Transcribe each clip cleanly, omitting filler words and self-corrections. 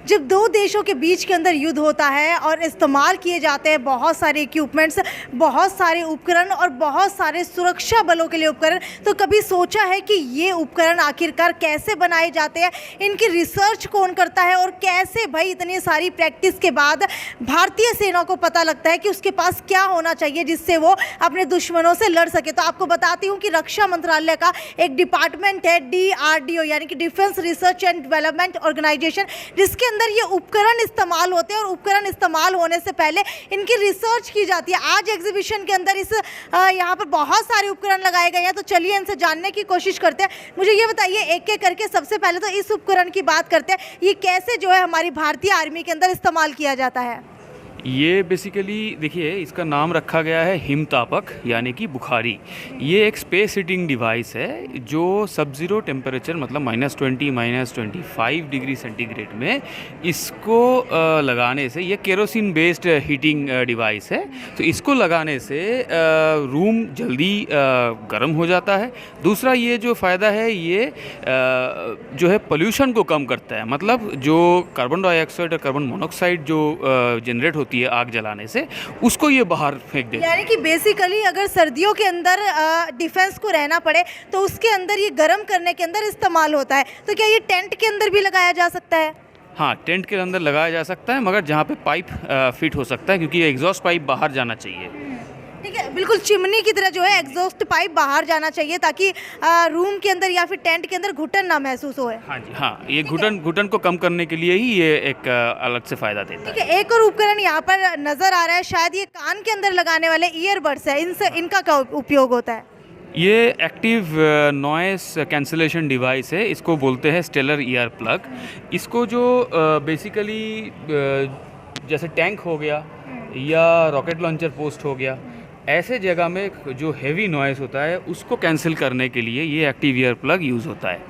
जब दो देशों के बीच के अंदर युद्ध होता है और इस्तेमाल किए जाते हैं बहुत सारे इक्विपमेंट्स, बहुत सारे उपकरण और बहुत सारे सुरक्षा बलों के लिए उपकरण, तो कभी सोचा है कि ये उपकरण आखिरकार कैसे बनाए जाते हैं, इनकी रिसर्च कौन करता है और कैसे भाई इतनी सारी प्रैक्टिस के बाद भारतीय सेना को पता लगता है कि उसके पास क्या होना चाहिए जिससे वो अपने दुश्मनों से लड़ सके। तो आपको बताती हूँ कि रक्षा मंत्रालय का एक डिपार्टमेंट है DRDO यानी कि defence research and development organisation, जिसके अंदर ये उपकरण इस्तेमाल होते हैं और उपकरण इस्तेमाल होने से पहले इनकी रिसर्च की जाती है। आज एग्जीबिशन के अंदर इस यहाँ पर बहुत सारे उपकरण लगाए गए हैं, तो चलिए इनसे जानने की कोशिश करते हैं। मुझे ये बताइए एक एक करके, सबसे पहले तो इस उपकरण की बात करते हैं, ये कैसे जो है हमारी भारतीय आर्मी के अंदर इस्तेमाल किया जाता है? ये बेसिकली देखिए, इसका नाम रखा गया है हिमतापक यानी कि बुखारी। ये एक स्पेस हीटिंग डिवाइस है जो सब ज़ीरो टेम्परेचर मतलब -20 -25 डिग्री सेंटीग्रेड में इसको लगाने से, ये केरोसिन बेस्ड हीटिंग डिवाइस है, तो इसको लगाने से रूम जल्दी गर्म हो जाता है। दूसरा ये जो फ़ायदा है, ये जो है पोल्यूशन को कम करता है, मतलब जो कार्बन डाइऑक्साइड और कार्बन मोनोऑक्साइड जो जनरेट होती है आग जलाने से, उसको ये बाहर फेंक देता है। यानी कि बेसिकली अगर सर्दियों के अंदर डिफेंस को रहना पड़े तो उसके अंदर ये गर्म करने के अंदर इस्तेमाल होता है। तो क्या ये टेंट के अंदर भी लगाया जा सकता है? हाँ, टेंट के अंदर लगाया जा सकता है, मगर जहाँ पे पाइप फिट हो सकता है, क्योंकि ये एग्जॉस्ट पाइप बाहर जाना चाहिए। ठीक है, बिल्कुल चिमनी की तरह जो है एग्जॉस्ट पाइप बाहर जाना चाहिए ताकि रूम के अंदर या फिर टेंट के अंदर घुटन ना महसूस हो। हाँ जी, हाँ, ये घुटन को कम करने के लिए ही ये एक अलग से फ़ायदा देता है। ठीक है, एक और उपकरण यहाँ पर नज़र आ रहा है, शायद ये कान के अंदर लगाने वाले ईयरबड्स है, इनका क्या उपयोग होता है? ये एक्टिव नॉइस कैंसलेशन डिवाइस है, इसको बोलते हैं स्टेलर ईयर प्लग। इसको जो बेसिकली जैसे टैंक हो गया या रॉकेट लॉन्चर पोस्ट हो गया, ऐसे जगह में जो हैवी नॉइज़ होता है उसको कैंसिल करने के लिए ये एक्टिव ईयर प्लग यूज़ होता है।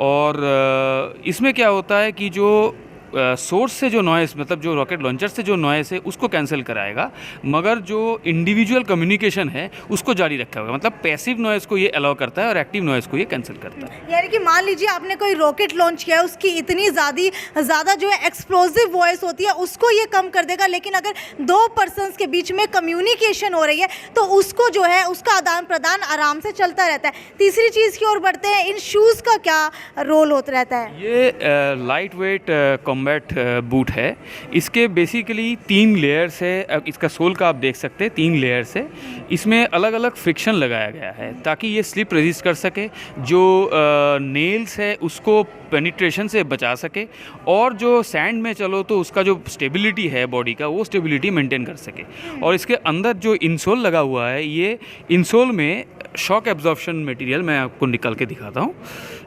और इसमें क्या होता है कि जो सोर्स से जो नॉइस, मतलब जो रॉकेट लॉन्चर से जो नॉइस है उसको कैंसिल कराएगा, मगर जो इंडिविजुअल कम्युनिकेशन है उसको जारी रखा होगा। मतलब पैसिव नॉइस को ये अलाउ करता है और एक्टिव नॉइस को ये कैंसिल करता है। यानी कि मान लीजिए आपने कोई रॉकेट लॉन्च किया, उसकी इतनी ज़्यादा जो है एक्सप्लोसिव वॉइस होती है उसको ये कम कर देगा, लेकिन अगर दो पर्सन्स के बीच में कम्युनिकेशन हो रही है तो उसको जो है उसका आदान प्रदान आराम से चलता रहता है। तीसरी चीज़ की ओर बढ़ते हैं, इन शूज़ का क्या रोल होता रहता है? ये लाइट वेट कॉम्बैट बूट है। इसके बेसिकली 3 लेयर्स है। इसका सोल का आप देख सकते हैं 3 लेयर्स है। इसमें अलग अलग फ्रिक्शन लगाया गया है ताकि ये स्लिप रेजिस्ट कर सके, जो नेल्स है उसको पेनिट्रेशन से बचा सके, और जो सैंड में चलो तो उसका जो स्टेबिलिटी है बॉडी का, वो स्टेबिलिटी मेंटेन कर सके। और इसके अंदर जो इंसोल लगा हुआ है, ये इंसोल में शॉक एब्जॉर्प्शन मटेरियल, मैं आपको निकाल के दिखाता हूँ,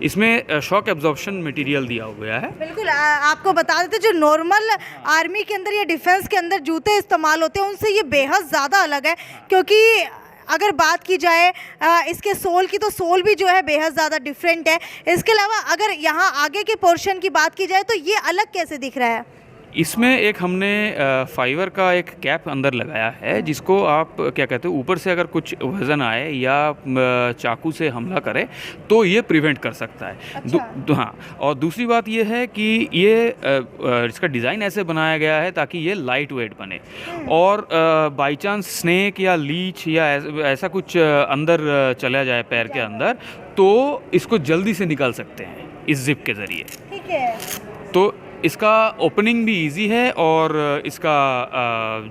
इसमें शॉक एब्जॉर्प्शन मटेरियल दिया हुआ है। बिल्कुल, आपको बता देते जो नॉर्मल आर्मी के अंदर या डिफेंस के अंदर जूते इस्तेमाल होते हैं उनसे ये बेहद ज़्यादा अलग है, क्योंकि अगर बात की जाए इसके सोल की, तो सोल भी जो है बेहद ज़्यादा डिफरेंट है। इसके अलावा अगर यहाँ आगे के पोर्शन की बात की जाए तो ये अलग कैसे दिख रहा है? इसमें एक हमने फाइबर का एक कैप अंदर लगाया है, जिसको आप क्या कहते हो, ऊपर से अगर कुछ वज़न आए या चाकू से हमला करे तो ये प्रिवेंट कर सकता है। अच्छा। हाँ, और दूसरी बात ये है कि ये इसका डिज़ाइन ऐसे बनाया गया है ताकि ये लाइट वेट बने, और बाई चांस स्नेक या लीच या ऐसा कुछ अंदर चला जाए पैर के अंदर, तो इसको जल्दी से निकाल सकते हैं इस जिप के ज़रिए। ठीक है, तो इसका ओपनिंग भी इजी है और इसका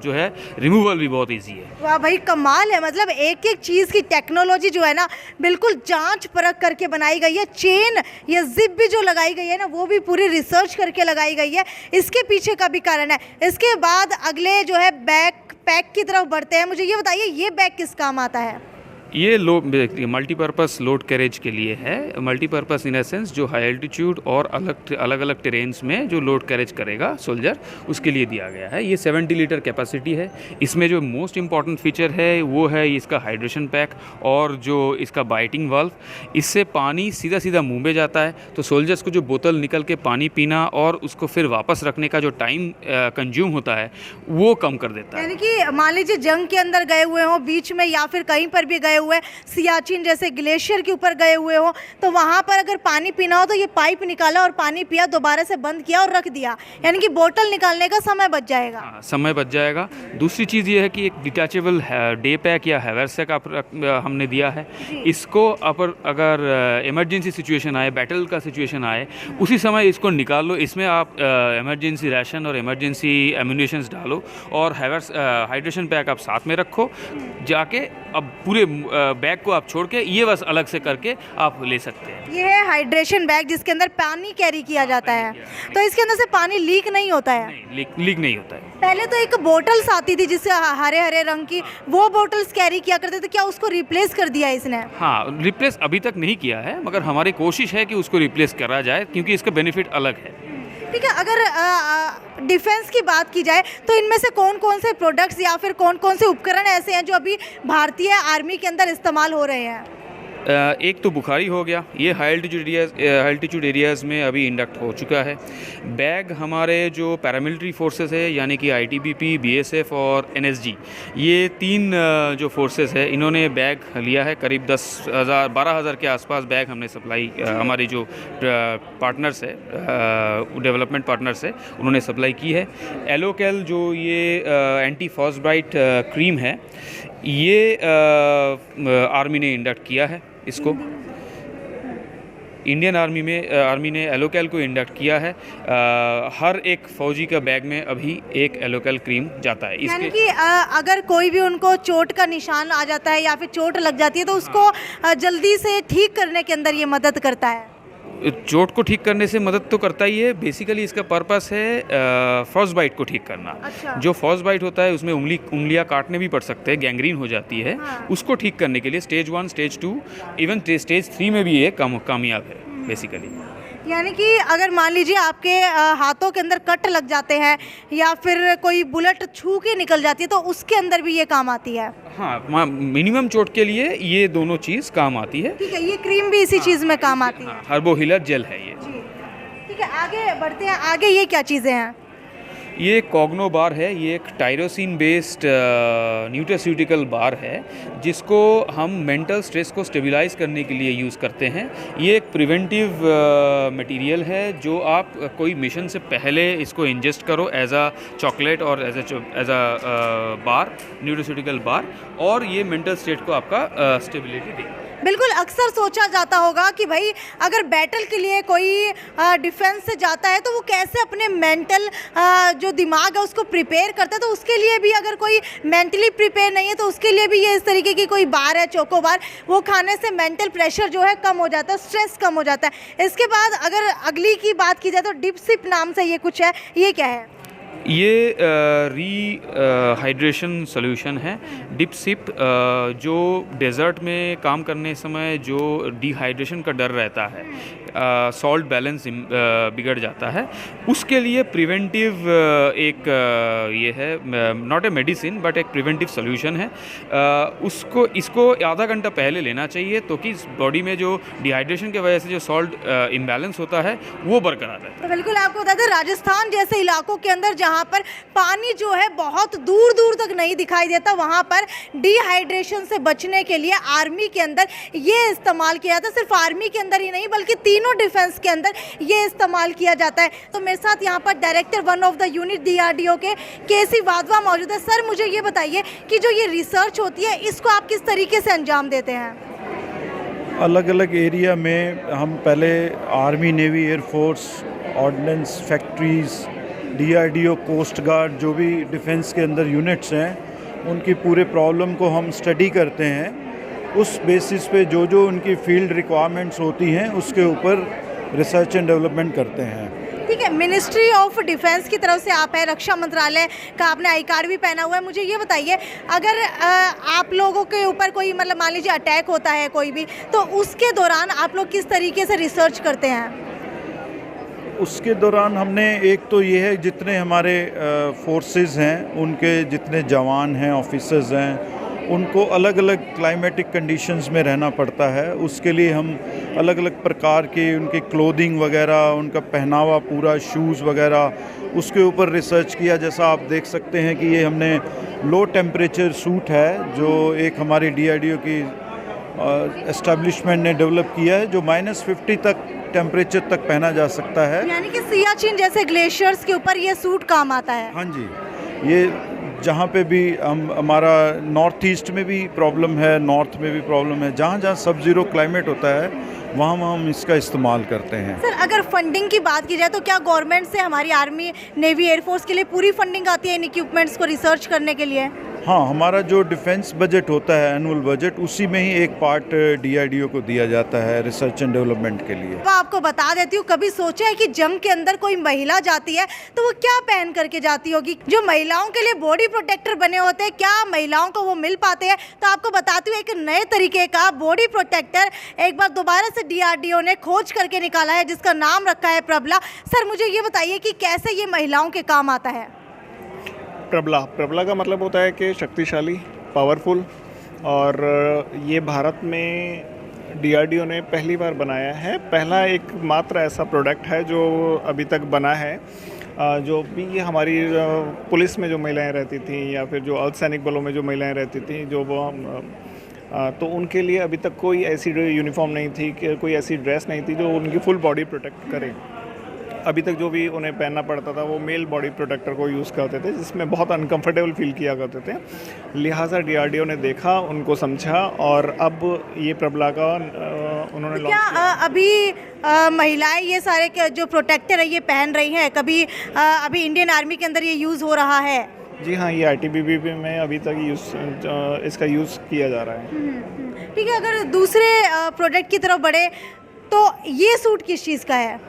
जो है रिमूवल भी बहुत इजी है। वाह भाई, कमाल है। मतलब एक एक चीज़ की टेक्नोलॉजी जो है ना बिल्कुल जांच परख करके बनाई गई है। चेन या जिप भी जो लगाई गई है ना, वो भी पूरी रिसर्च करके लगाई गई है। इसके पीछे का भी कारण है। इसके बाद अगले जो है बैक पैक की तरफ बढ़ते हैं। मुझे ये बताइए, ये बैग किस काम आता है? ये मल्टीपर्पज़ लोड कैरेज के लिए है। मल्टीपर्पज़ इन एसेंस जो हाई एल्टीट्यूड और अलग अलग टेरेन्स में जो लोड कैरेज करेगा सोल्जर, उसके लिए दिया गया है। ये 70 लीटर कैपेसिटी है। इसमें जो मोस्ट इम्पॉर्टेंट फीचर है वो है इसका हाइड्रेशन पैक और जो इसका बाइटिंग वाल्व। इससे पानी सीधा सीधा मुंह में जाता है, तो सोल्जर्स को जो बोतल निकल के पानी पीना और उसको फिर वापस रखने का जो टाइम कंज्यूम होता है वो कम कर देता है। यानी कि मान लीजिए जंग के अंदर गए हुए हों बीच में, या फिर कहीं पर भी गए हुए, सियाचिन जैसे ग्लेशियर के ऊपर गए हुए हो, तो वहाँ पर अगर पानी पीना हो तो ये पाइप निकाला और पानी पिया, दोबारा से बंद किया और रख दिया, यानी कि बोतल निकालने का समय बच जाएगा। हाँ, समय बच जाएगा। दूसरी चीज़ ये है कि एक डिटैचेबल डे पैक या हैवरसैक हमने दिया है। इसको अगर इमरजेंसी सिचुएशन आए, बैटल का सिचुएशन आए, उसी समय इसको निकाल लो। इसमें आप इमरजेंसी राशन और इमरजेंसी एम्यूनिशंस डालो और हाइड्रेशन पैक आप साथ में रखो। जाके अब पूरे बैग को आप छोड़ के ये बस अलग से करके आप ले सकते हैं। ये है हाइड्रेशन बैग जिसके अंदर पानी कैरी किया जाता है, तो इसके अंदर से पानी लीक नहीं होता है? नहीं, लीक नहीं होता है। पहले तो एक बोटल्स आती थी जिससे हरे हरे रंग की, वो बोटल्स कैरी किया करते थे, क्या उसको रिप्लेस कर दिया इसने? हाँ, रिप्लेस अभी तक नहीं किया है, मगर हमारी कोशिश है कि उसको रिप्लेस करा जाए, क्योंकि इसका बेनिफिट अलग है। ठीक है, अगर डिफेंस की बात की जाए तो इनमें से कौन कौन से प्रोडक्ट्स या फिर कौन कौन से उपकरण ऐसे हैं जो अभी भारतीय आर्मी के अंदर इस्तेमाल हो रहे हैं? एक तो बुखारी हो गया, ये हाई एल्टीट्यूड एरियाज़ में अभी इंडक्ट हो चुका है। बैग हमारे जो पैरामिलिट्री फोर्सेस है, यानी कि आईटीबीपी, बीएसएफ और एनएसजी, ये 3 जो फोर्सेस है, इन्होंने बैग लिया है। करीब 12,000 के आसपास बैग हमने सप्लाई, हमारे जो पार्टनर्स है, डेवलपमेंट पार्टनर्स है, उन्होंने सप्लाई की है। एलोकेल जो ये एंटी फ्रॉस्टबाइट क्रीम है, ये आर्मी ने इंडक्ट किया है। इसको इंडियन आर्मी ने एलोकेल को इंडक्ट किया है। हर एक फौजी का बैग में अभी एक एलोकेल क्रीम जाता है। यानी कि अगर कोई भी उनको चोट का निशान आ जाता है या फिर चोट लग जाती है तो उसको जल्दी से ठीक करने के अंदर ये मदद करता है। चोट को ठीक करने से मदद तो करता ही है। बेसिकली इसका पर्पस है फ्रॉस्ट बाइट को ठीक करना। अच्छा। जो जो फ्रॉस्ट बाइट होता है उसमें उंगलियां काटने भी पड़ सकते हैं, गैंग्रीन हो जाती है। हाँ। उसको ठीक करने के लिए स्टेज 1, स्टेज 2, इवन स्टेज 3 में भी ये कामयाब है बेसिकली। यानी कि अगर मान लीजिए आपके हाथों के अंदर कट लग जाते हैं या फिर कोई बुलेट छू के निकल जाती है तो उसके अंदर भी ये काम आती है। हाँ, मिनिमम चोट के लिए ये दोनों चीज़ काम आती है। ठीक है, ये क्रीम भी इसी चीज़ में काम आती है। हाँ, हर्बो हीलर जेल है ये। जी, ठीक है, आगे बढ़ते हैं। आगे ये क्या चीज़ें हैं? ये कॉग्नो बार है। ये एक टायरोसिन बेस्ड न्यूट्रास्यूटिकल बार है, जिसको हम मेंटल स्ट्रेस को स्टेबलाइज करने के लिए यूज़ करते हैं। ये एक प्रिवेंटिव मटेरियल है, जो आप कोई मिशन से पहले इसको इंजेस्ट करो एज अ चॉकलेट और एज अ बार, न्यूट्रास्यूटिकल बार, और ये मेंटल स्टेट को आपका स्टेबिलिटी देगा। बिल्कुल, अक्सर सोचा जाता होगा कि भाई अगर बैटल के लिए कोई डिफेंस से जाता है तो वो कैसे अपने मेंटल जो दिमाग है उसको प्रिपेयर करता है, तो उसके लिए भी अगर कोई मेंटली प्रिपेयर नहीं है तो उसके लिए भी ये इस तरीके की कोई बार है, चोको बार, वो खाने से मेंटल प्रेशर जो है कम हो जाता है, स्ट्रेस कम हो जाता है। इसके बाद अगर अगली की बात की जाए तो डिपसिप नाम से ये कुछ है, ये क्या है? ये हाइड्रेशन सोल्यूशन है। डिपसिप जो डेजर्ट में काम करने समय जो डिहाइड्रेशन का डर रहता है, सॉल्ट बैलेंस बिगड़ जाता है, उसके लिए प्रिवेंटिव एक ये है, नॉट ए मेडिसिन बट एक प्रिवेंटिव सोल्यूशन है। इसको आधा घंटा पहले लेना चाहिए, तो कि बॉडी में जो डिहाइड्रेशन की वजह से जो सॉल्ट इम्बैलेंस होता है वो बरकरार रहता है। तो बिल्कुल आपको बता दें, राजस्थान जैसे इलाकों के अंदर जहाँ पर पानी जो है बहुत दूर दूर तक नहीं दिखाई देता, वहाँ पर डिहाइड्रेशन से बचने के लिए आर्मी के अंदर ये इस्तेमाल किया जाता है। सिर्फ आर्मी के अंदर ही नहीं बल्कि तीनों डिफेंस के अंदर ये इस्तेमाल किया जाता है। तो मेरे साथ यहाँ पर director 1 of the unit DRDO के KC वाधवा मौजूद है। सर, मुझे ये बताइए कि जो ये रिसर्च होती है इसको आप किस तरीके से अंजाम देते हैं? अलग अलग एरिया में हम पहले army, navy, air force, ordnance factories, DRDO, coast guard, जो भी डिफेंस के अंदर यूनिट्स हैं, उनकी पूरे प्रॉब्लम को हम स्टडी करते हैं। उस बेसिस पे जो जो उनकी फील्ड रिक्वायरमेंट्स होती हैं उसके ऊपर रिसर्च एंड डेवलपमेंट करते हैं। ठीक है, मिनिस्ट्री ऑफ डिफेंस की तरफ से आप है, रक्षा मंत्रालय का आपने आई कार्ड भी पहना हुआ है। मुझे ये बताइए, अगर आप लोगों के ऊपर कोई मतलब मान लीजिए अटैक होता है कोई भी, तो उसके दौरान आप लोग किस तरीके से रिसर्च करते हैं? उसके दौरान हमने, एक तो ये है जितने हमारे फोर्सेस हैं, उनके जितने जवान हैं, ऑफिसर्स हैं, उनको अलग अलग क्लाइमेटिक कंडीशंस में रहना पड़ता है। उसके लिए हम अलग अलग प्रकार के उनकी क्लोथिंग वगैरह, उनका पहनावा पूरा, शूज़ वगैरह, उसके ऊपर रिसर्च किया। जैसा आप देख सकते हैं कि ये हमने लो टेम्परेचर सूट है, जो एक हमारी DRDO की एस्टेब्लिशमेंट ने डेवलप किया है, जो -50 तक टेम्परेचर तक पहना जा सकता है। यानी कि सियाचिन जैसे ग्लेशियर्स के ऊपर ये सूट काम आता है। हाँ जी, ये जहाँ पे भी हमारा नॉर्थ ईस्ट में भी प्रॉब्लम है, नॉर्थ में भी प्रॉब्लम है, जहाँ जहाँ सब ज़ीरो क्लाइमेट होता है वहाँ हम इसका इस्तेमाल करते हैं। सर, अगर फंडिंग की बात की जाए तो क्या गवर्नमेंट से हमारी आर्मी, नेवी, एयरफोर्स के लिए पूरी फंडिंग आती है इन इक्विपमेंट्स को रिसर्च करने के लिए? हाँ, हमारा जो डिफेंस बजट होता है, एनुअल बजट, उसी में ही एक पार्ट DRDO को दिया जाता है रिसर्च एंड डेवलपमेंट के लिए। तो आपको बता देती हूँ, कभी सोचा है कि जंग के अंदर कोई महिला जाती है तो वो क्या पहन करके जाती होगी? जो महिलाओं के लिए बॉडी प्रोटेक्टर बने होते हैं, क्या महिलाओं को वो मिल पाते हैं? तो आपको बताती हूँ, एक नए तरीके का बॉडी प्रोटेक्टर एक बार दोबारा से DRDO ने खोज करके निकाला है, जिसका नाम रखा है प्रबला। सर, मुझे ये बताइए कि कैसे ये महिलाओं के काम आता है? प्रबला का मतलब होता है कि शक्तिशाली, पावरफुल, और ये भारत में DRDO ने पहली बार बनाया है। पहला एक मात्र ऐसा प्रोडक्ट है जो अभी तक बना है। जो भी ये हमारी पुलिस में जो महिलाएं रहती थी या फिर जो अर्धसैनिक बलों में जो महिलाएं रहती थी, जो वो तो उनके लिए अभी तक कोई ऐसी यूनिफॉर्म नहीं थी, कि कोई ऐसी ड्रेस नहीं थी जो उनकी फुल बॉडी प्रोटेक्ट करे। अभी तक जो भी उन्हें पहनना पड़ता था वो मेल बॉडी प्रोटेक्टर को यूज़ करते थे, जिसमें बहुत अनकंफर्टेबल फील किया करते थे। लिहाजा DRDO ने देखा, उनको समझा, और अब ये प्रबला का उन्होंने लॉन्च किया। अभी महिलाएं ये सारे जो प्रोटेक्टर है ये पहन रही हैं, कभी अभी इंडियन आर्मी के अंदर ये यूज़ हो रहा है? जी हाँ, ये ITBP में अभी तक इसका यूज़ किया जा रहा है। ठीक है, अगर दूसरे प्रोडक्ट की तरफ बढ़े तो ये सूट किस चीज़ का है?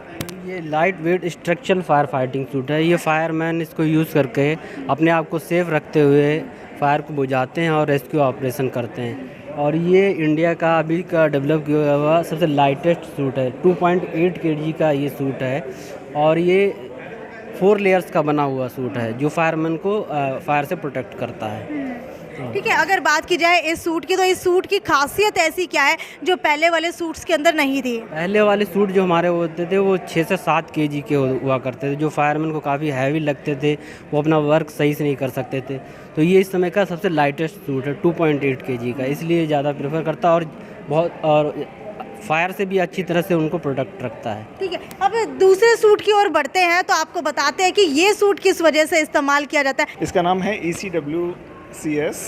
ये light weight structural fire fighting suit है। ये फायरमैन इसको यूज़ करके अपने आप को सेफ रखते हुए फायर को बुझाते हैं और रेस्क्यू ऑपरेशन करते हैं। और ये इंडिया का अभी का डेवलप किया हुआ सबसे लाइटेस्ट सूट है। 2.8 kg का ये सूट है, और ये 4 लेयर्स का बना हुआ सूट है जो फायरमैन को फायर से प्रोटेक्ट करता है। ठीक है, अगर बात की जाए इस सूट की, तो इस सूट की खासियत ऐसी क्या है जो पहले वाले सूट्स के अंदर नहीं थी? पहले वाले सूट जो हमारे होते थे वो 6 से 7 kg के हुआ करते थे, जो फायरमैन को काफ़ी हैवी लगते थे, वो अपना वर्क सही से नहीं कर सकते थे। तो ये इस समय का सबसे लाइटेस्ट सूट है, 2.8 kg का, इसलिए ज़्यादा प्रेफर करता है और फायर से भी अच्छी तरह से उनको प्रोटेक्ट रखता है। ठीक है, अब दूसरे सूट की ओर बढ़ते हैं तो आपको बताते हैं कि ये सूट किस वजह से इस्तेमाल किया जाता है। इसका नाम है ECWCS।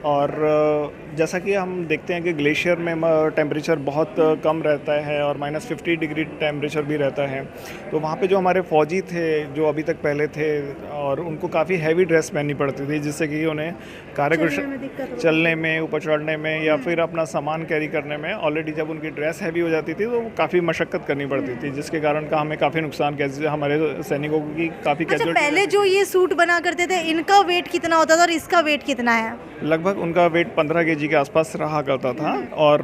और जैसा कि हम देखते हैं कि ग्लेशियर में टेम्परेचर बहुत कम रहता है और -50 डिग्री टेम्परेचर भी रहता है। तो वहाँ पे जो हमारे फ़ौजी थे, जो अभी तक पहले थे, और उनको काफ़ी हैवी ड्रेस पहननी पड़ती थी, जिससे कि उन्हें चलने में, ऊपर चढ़ने में, या फिर अपना सामान कैरी करने में, ऑलरेडी जब उनकी ड्रेस हैवी हो जाती थी तो काफ़ी मशक्क़त करनी पड़ती थी, जिसके कारण का हमें काफ़ी नुकसान, हमारे सैनिकों की काफ़ी अच्छा, पहले जो ये सूट बना करते थे, इनका वेट कितना होता था और इसका वेट कितना है? लगभग उनका वेट 15 kg के आसपास रहा करता था, और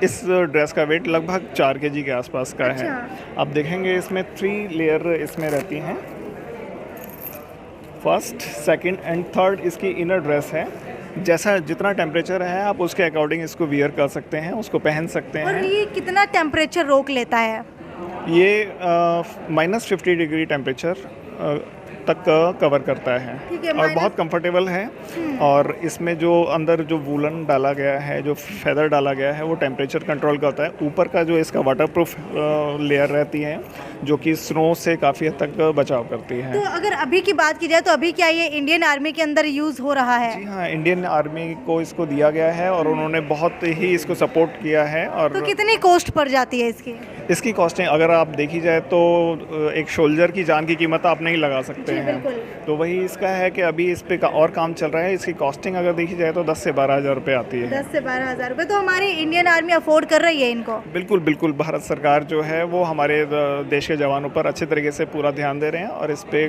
इस ड्रेस का वेट लगभग 4 kg के आसपास का है। आप देखेंगे इसमें 3 लेयर इसमें रहती हैं। फर्स्ट, सेकंड एंड थर्ड इसकी इनर ड्रेस है। जैसा जितना टेम्परेचर है आप उसके अकॉर्डिंग इसको वियर कर सकते हैं, उसको पहन सकते हैं। और ये कितना टेम्परेचर रोक लेता है? ये -50 डिग्री टेम्परेचर तक कवर करता है, और बहुत कंफर्टेबल है। और इसमें जो अंदर जो वूलन डाला गया है, जो फेदर डाला गया है, वो टेम्परेचर कंट्रोल करता है। ऊपर का जो इसका वाटरप्रूफ लेयर रहती है, जो कि स्नो से काफ़ी हद तक बचाव करती है। तो अगर अभी की बात की जाए तो अभी क्या ये इंडियन आर्मी के अंदर यूज़ हो रहा है? जी हाँ, इंडियन आर्मी को इसको दिया गया है और उन्होंने बहुत ही इसको सपोर्ट किया है। और तो कितनी कॉस्ट पड़ जाती है इसकी कॉस्टिंग अगर आप देखी जाए तो एक सोल्जर की जान की कीमत आप नहीं लगा सकते हैं। तो वही इसका है कि अभी इस पे और काम चल रहा है। इसकी कॉस्टिंग अगर देखी जाए तो 10 से 12 हज़ार रुपये आती है। 10 से 12 हज़ार रुपये। तो हमारी इंडियन आर्मी अफोर्ड कर रही है इनको? बिल्कुल बिल्कुल, भारत सरकार जो है वो हमारे देश के जवानों पर अच्छे तरीके से पूरा ध्यान दे रहे हैं और इस पे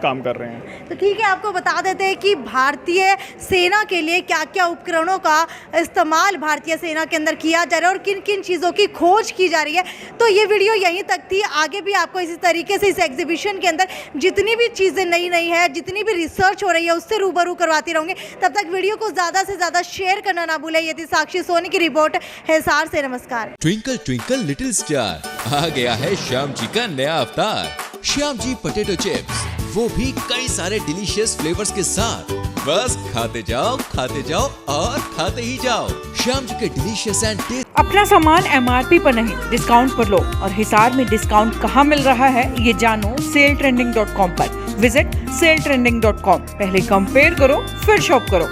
काम कर रहे हैं। तो ठीक है, आपको बता देते हैं कि भारतीय सेना के लिए क्या क्या उपकरणों का इस्तेमाल भारतीय सेना के अंदर किया जा रहा है और किन किन चीज़ों की खोज की जा रही है। तो ये वीडियो यहीं तक थी। आगे भी आपको इसी तरीके से इस एग्जीबिशन के अंदर जितनी भी चीज़ें नई नई है, जितनी भी रिसर्च हो रही है, उससे रूबरू करवाती रहूँगी। तब तक वीडियो को ज़्यादा से ज़्यादा शेयर करना ना भूलें। ये थी साक्षी सोनी की रिपोर्ट हिसार से। नमस्कार। ट्विंकल ट्विंकल लिटिल स्टार, आ गया है श्याम जी का नया अवतार। श्याम जी पोटैटो चिप्स, वो भी कई सारे डिलीशियस फ्लेवर्स के साथ। बस खाते जाओ और खाते ही जाओ। श्याम जी के डिलीशियस एंड टेस्टी। अपना सामान MRP पर नहीं, डिस्काउंट पर लो। और हिसार में डिस्काउंट कहाँ मिल रहा है ये जानो saletrending.com पर। Visit saletrending.com। पहले कंपेयर करो फिर शॉप करो।